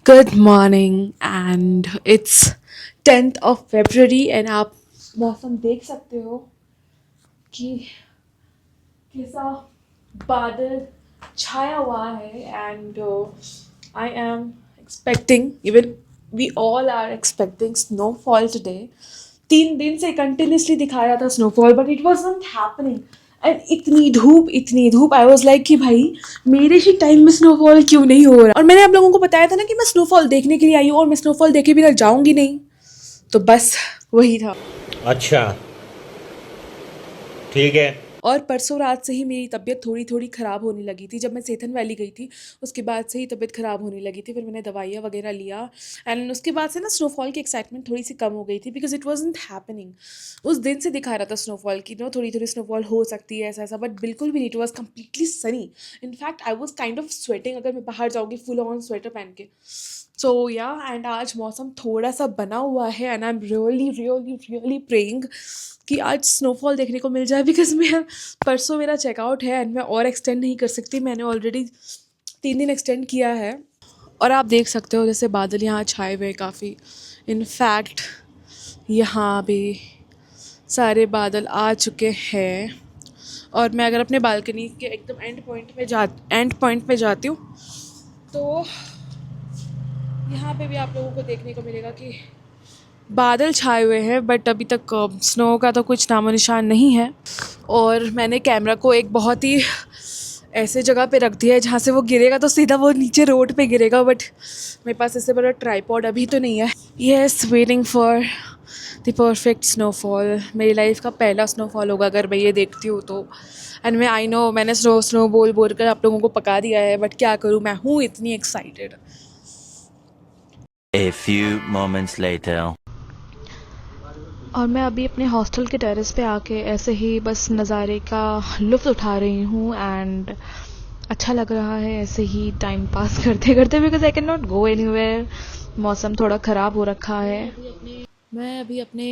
Good morning and it's 10th of February and आप मौसम देख सकते हो कि कैसा बादल छाया हुआ है and I am expecting even we all are expecting snowfall today 3 दिन से कंटिन्यूसली दिखा रहा था snowfall but it was not happening and इतनी धूप आई वॉज लाइक कि भाई मेरे ही टाइम में स्नोफॉल क्यों नहीं हो रहा। और मैंने आप लोगों को बताया था ना कि मैं स्नोफॉल देखने के लिए आई हूँ और मैं स्नोफॉल देखे बिना जाऊंगी नहीं, तो बस वही था। अच्छा, ठीक है। और परसों रात से ही मेरी तबीयत थोड़ी थोड़ी ख़राब होने लगी थी। जब मैं सेथन वैली गई थी उसके बाद से ही तबीयत ख़राब होने लगी थी। फिर मैंने दवाइयाँ वगैरह लिया एंड उसके बाद से ना स्नोफॉल की एक्साइटमेंट थोड़ी सी कम हो गई थी बिकॉज इट वॉजंट हैपनिंग। उस दिन से दिखा रहा था स्नोफॉल की थोड़ी थोड़ी स्नोफॉल हो सकती है ऐसा ऐसा, बट बिल्कुल भी नहीं। It was completely Sunny. In fact I was kind of sweating अगर मैं बाहर जाऊँगी फुल ऑन स्वेटर पहन के। सो या एंड आज मौसम थोड़ा सा बना हुआ है and I am really really really praying कि आज स्नोफॉल देखने को मिल जाए बिकॉज मैं परसों मेरा चेकआउट है एंड मैं और एक्सटेंड नहीं कर सकती। मैंने ऑलरेडी 3 दिन एक्सटेंड किया है और आप देख सकते हो जैसे बादल यहाँ छाए हुए काफ़ी। इनफैक्ट यहाँ भी सारे बादल आ चुके हैं और मैं अगर अपने बालकनी के एकदम एंड पॉइंट पे जाती हूँ तो यहाँ पे भी आप लोगों को देखने को मिलेगा कि बादल छाए हुए हैं बट अभी तक स्नो का तो कुछ नामो निशान नहीं है। और मैंने कैमरा को एक बहुत ही ऐसे जगह पे रख दिया है जहाँ से वो गिरेगा तो सीधा वो नीचे रोड पे गिरेगा, बट मेरे पास इससे बड़ा ट्राईपॉड अभी तो नहीं है। Yes, waiting for the perfect snowfall. मेरी लाइफ का पहला स्नोफॉल होगा अगर मैं ये देखती हूँ तो। एंड मैं आई नो मैंने स्नो बोल कर आप लोगों को पका दिया है, बट क्या करूँ, मैं हूँ इतनी excited. A few moments later. और मैं अभी अपने हॉस्टल के टेरेस पे आके ऐसे ही बस नज़ारे का लुत्फ़ उठा रही हूँ एंड अच्छा लग रहा है ऐसे ही टाइम पास करते करते because I can not go anywhere. मौसम थोड़ा ख़राब हो रखा है। मैं अभी अपने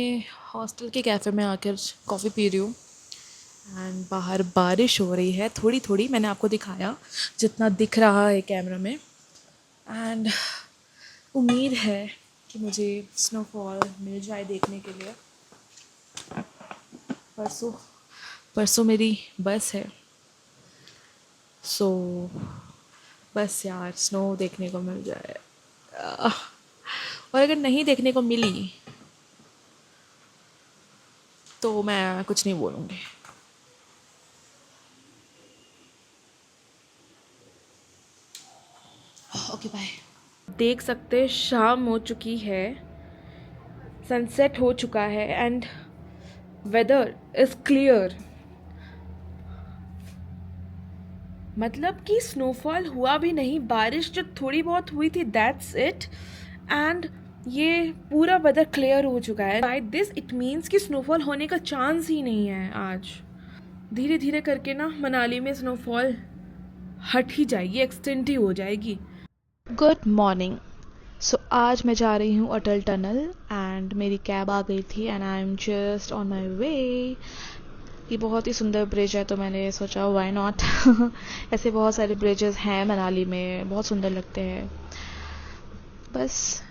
हॉस्टल के कैफ़े में आकर कॉफ़ी पी रही हूँ एंड बाहर बारिश हो रही है थोड़ी थोड़ी। मैंने आपको दिखाया जितना दिख रहा है कैमरा में एंड उम्मीद है कि मुझे स्नोफॉल मिल जाए देखने के लिए। परसों मेरी बस है, सो बस यार स्नो देखने को मिल जाए। और अगर नहीं देखने को मिली तो मैं कुछ नहीं बोलूँगी। Okay bye. देख सकते शाम हो चुकी है, सनसेट हो चुका है एंड वेदर इज़ क्लियर। मतलब कि स्नोफॉल हुआ भी नहीं, बारिश जो थोड़ी बहुत हुई थी दैट्स इट एंड ये पूरा वेदर क्लियर हो चुका है। बाय दिस इट मीन्स कि स्नोफॉल होने का चांस ही नहीं है आज। धीरे धीरे करके ना मनाली में स्नोफॉल हट ही जाएगी, एक्सटेंड ही हो जाएगी। Good morning. सो आज मैं जा रही हूँ अटल टनल एंड मेरी कैब आ गई थी and I am just on my way. ये बहुत ही सुंदर ब्रिज है तो मैंने सोचा व्हाई नॉट। ऐसे बहुत सारे ब्रिजेस हैं मनाली में, बहुत सुंदर लगते हैं। बस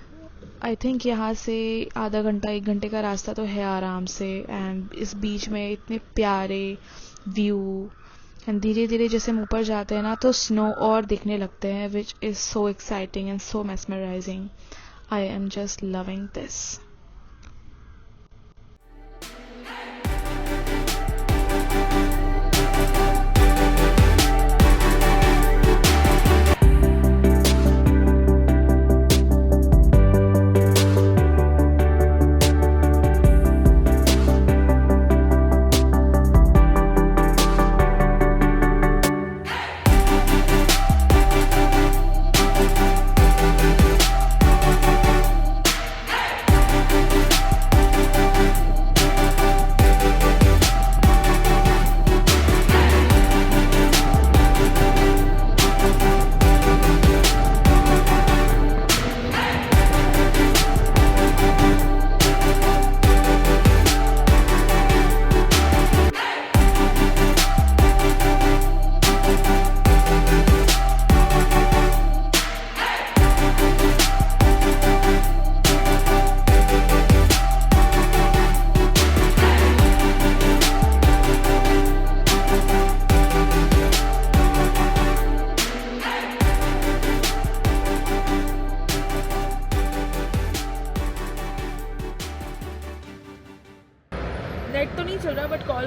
आई थिंक यहाँ से आधा घंटा 1 घंटे का रास्ता तो है आराम से एंड इस बीच में इतने प्यारे व्यू एंड धीरे धीरे जैसे हम ऊपर जाते हैं ना तो स्नो और दिखने लगते हैं which is so exciting and so mesmerising. I am just loving this.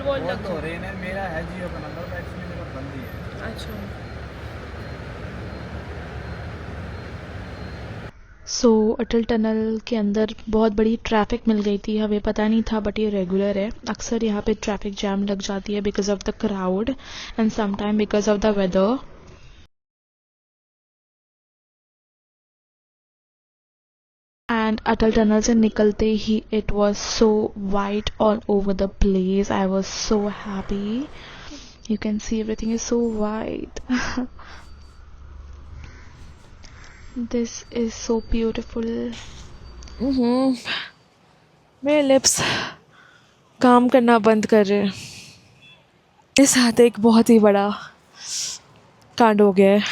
Call wall लग तो रहे हैं, मेरा है जियो का नंबर, एक्चुअली मेरा बंद ही है। अच्छा। अटल टनल के अंदर बहुत बड़ी ट्रैफिक मिल गई थी, हमें पता नहीं था, बट ये रेगुलर है। अक्सर यहाँ पे ट्रैफिक जैम लग जाती है because of the crowd and sometime because of the weather. And Atal tunnel से निकलते ही it was so white all over the place. I was so happy. You can see everything is so white. This is so beautiful. मेरे lips काम करना बंद कर रहे हैं। मेरे साथ एक बहुत ही बड़ा कांड हो गया है।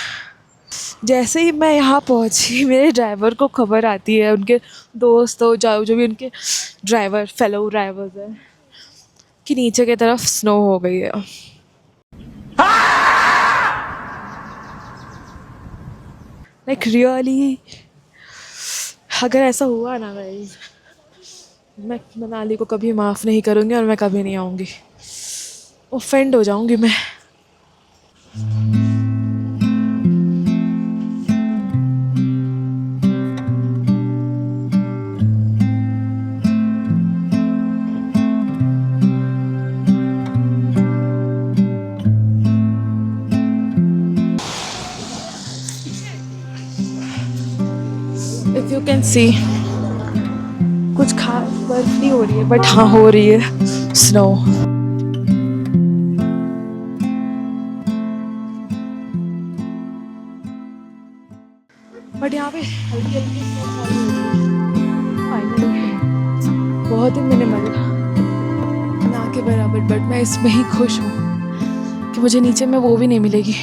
जैसे ही मैं यहाँ पहुँची, मेरे ड्राइवर को खबर आती है, उनके दोस्तों जो भी उनके ड्राइवर फेलो ड्राइवर्स हैं, कि नीचे की तरफ स्नो हो गई है। लाइक रियली, अगर ऐसा हुआ ना गाइस, मैं मनाली को कभी माफ़ नहीं करूँगी और मैं कभी नहीं आऊँगी। ऑफेंड हो जाऊँगी मैं। इफ़ यू कैन सी, कुछ खास बर्फ नहीं हो रही है, बट हाँ हो रही है स्नो। बट यहाँ पे हल्की हल्की snowfall हो रही है। फाइनली बहुत ही मिनिमल, ना के बराबर, बट मैं इसमें ही खुश हूँ कि मुझे नीचे में वो भी नहीं मिलेगी।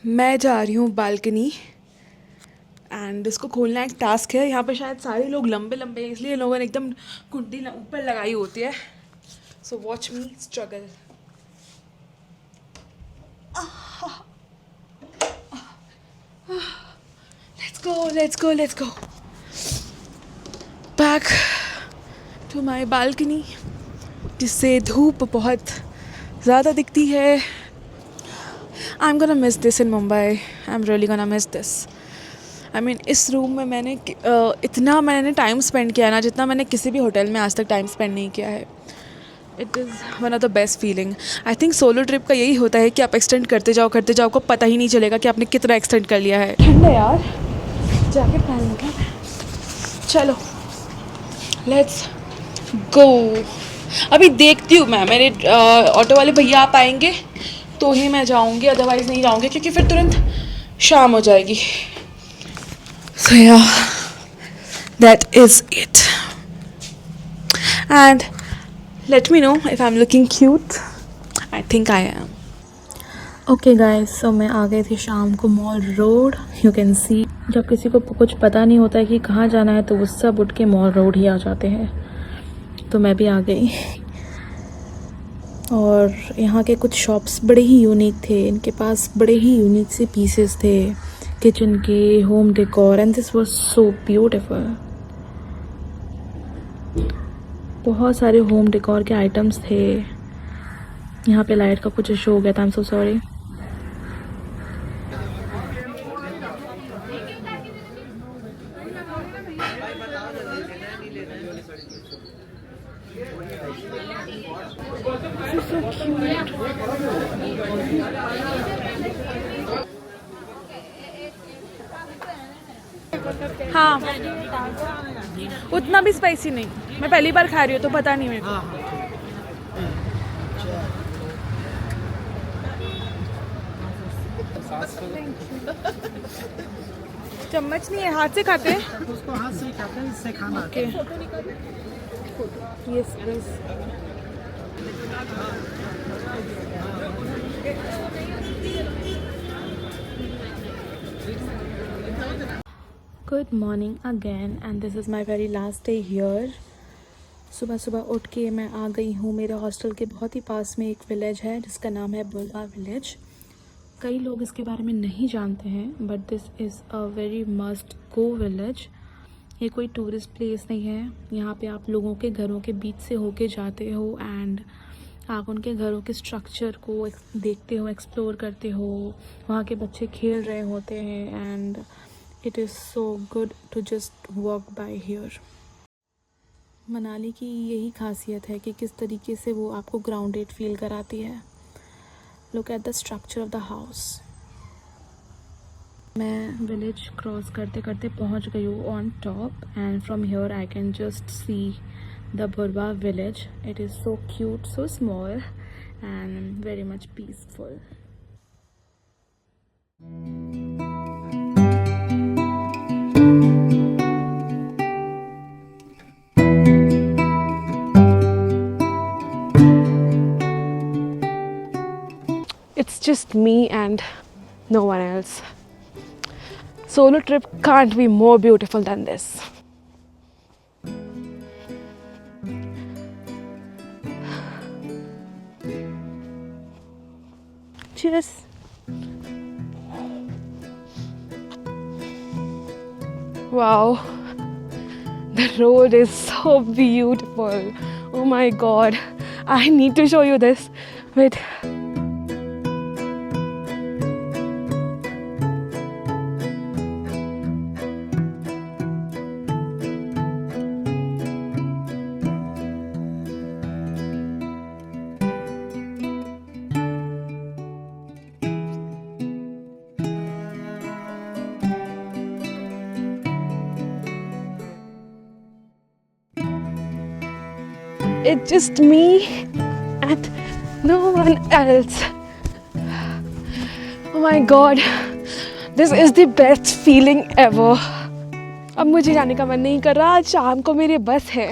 मैं जा रही हूँ बालकनी एंड इसको खोलना एक टास्क है। यहाँ पे शायद सारे लोग लंबे लंबे हैं, इसलिए लोगों ने एकदम कुंडी ऊपर लगाई होती है। So watch me struggle. Let's go back to my balcony, जिससे धूप बहुत ज़्यादा दिखती है। I'm gonna miss this in Mumbai. I'm really gonna miss this. I mean, इस रूम में मैंने इतना मैंने टाइम स्पेंड किया है ना, जितना मैंने किसी भी होटल में आज तक टाइम स्पेंड नहीं किया है। It is one of the best feeling. I think solo trip का यही होता है कि आप एक्सटेंड करते जाओ, आपको पता ही नहीं चलेगा कि आपने कितना एक्सटेंड कर लिया है। ठंड है यार, जैकेट पहन लूँ। चलो लेट्स गो। अभी देखती हूँ मैं, मेरे ऑटो वाले भैया आप आएंगे तो ही मैं जाऊंगी, अदरवाइज़ नहीं जाऊंगी, क्योंकि फिर तुरंत शाम हो जाएगी। So yeah that is it and let me know if I am looking cute. I think I am. Okay guys, so मैं आ गई थी शाम को mall road. You can see, जब किसी को कुछ पता नहीं होता है कि कहाँ जाना है तो वो सब उठ के मॉल रोड ही आ जाते हैं। तो मैं भी आ गई और यहाँ के कुछ शॉप्स बड़े ही यूनिक थे। इनके पास बड़े ही यूनिक से पीसेस थे, किचन के, home decor, and this was so beautiful. बहुत सारे होम डेकोर के आइटम्स थे। यहाँ पे लाइट का कुछ इशू हो गया था, आई एम सो सॉरी। हाँ, उतना भी स्पाइसी नहीं, मैं पहली बार खा रही हूँ तो पता नहीं मेरे को। चम्मच नहीं है, हाथ से खाते हैं। उसको हाथ से ही खाते हैं, इससे खाना okay, yes please. Good morning again and this is my very last day here. सुबह सुबह उठ के मैं आ गई हूँ। मेरे हॉस्टल के बहुत ही पास में एक विलेज है जिसका नाम है बुलवा विलेज। कई लोग इसके बारे में नहीं जानते हैं, but this is a very must go village. ये कोई टूरिस्ट प्लेस नहीं है। यहाँ पे आप लोगों के घरों के बीच से होके जाते हो एंड आप उनके घरों के स्ट्रक्चर को देखते हो, एक्सप्लोर करते हो। वहाँ के बच्चे खेल रहे होते हैं and it is so good to just walk by here. Manali की यही खासियत है कि किस तरीके से वो आपको ग्राउंडेड फील कराती है। Look at the structure of the house. मैं विलेज क्रॉस करते करते पहुंच गई हूँ on top and from here I can just see the Burwa village. It is so cute, so small and very much peaceful. It's just me and no one else. Solo trip can't be more beautiful than this. Cheers. Wow, the road is so beautiful. Oh my god, I need to show you this. Wait. It's just me and no one else. Oh my god, this is the best feeling ever. अब मुझे जाने का मन नहीं कर रहा। आज शाम को मेरी बस है।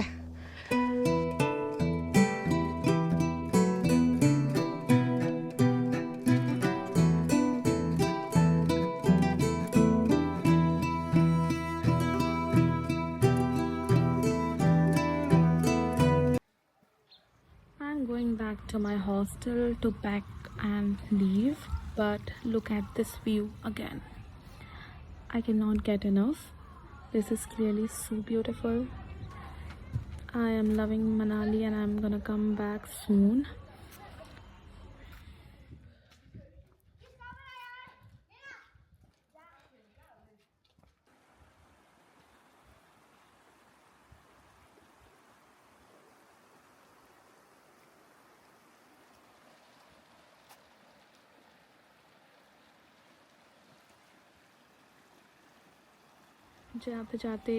I'm going back to my hostel to pack and leave, but look at this view again. I cannot get enough. This is clearly so beautiful. I am loving Manali and I'm gonna come back soon. जाते जाते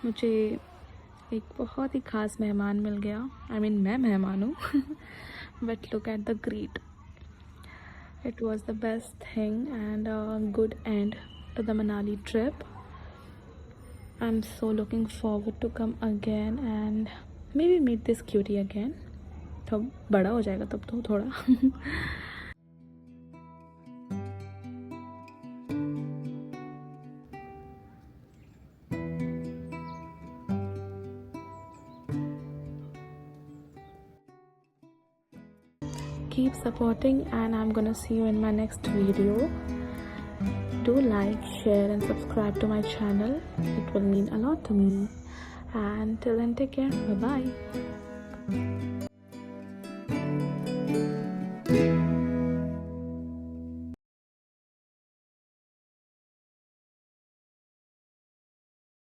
मुझे एक बहुत ही ख़ास मेहमान मिल गया। मैं मेहमान हूँ but look at the great. It was the best thing and good end to the Manali trip. I am so looking forward to come again and maybe meet this cutie again. तो बड़ा हो जाएगा तब तो थोड़ा keep supporting and I'm gonna see you in my next video. Do like, share and subscribe to my channel. It will mean a lot to me. And till then, take care. Bye bye.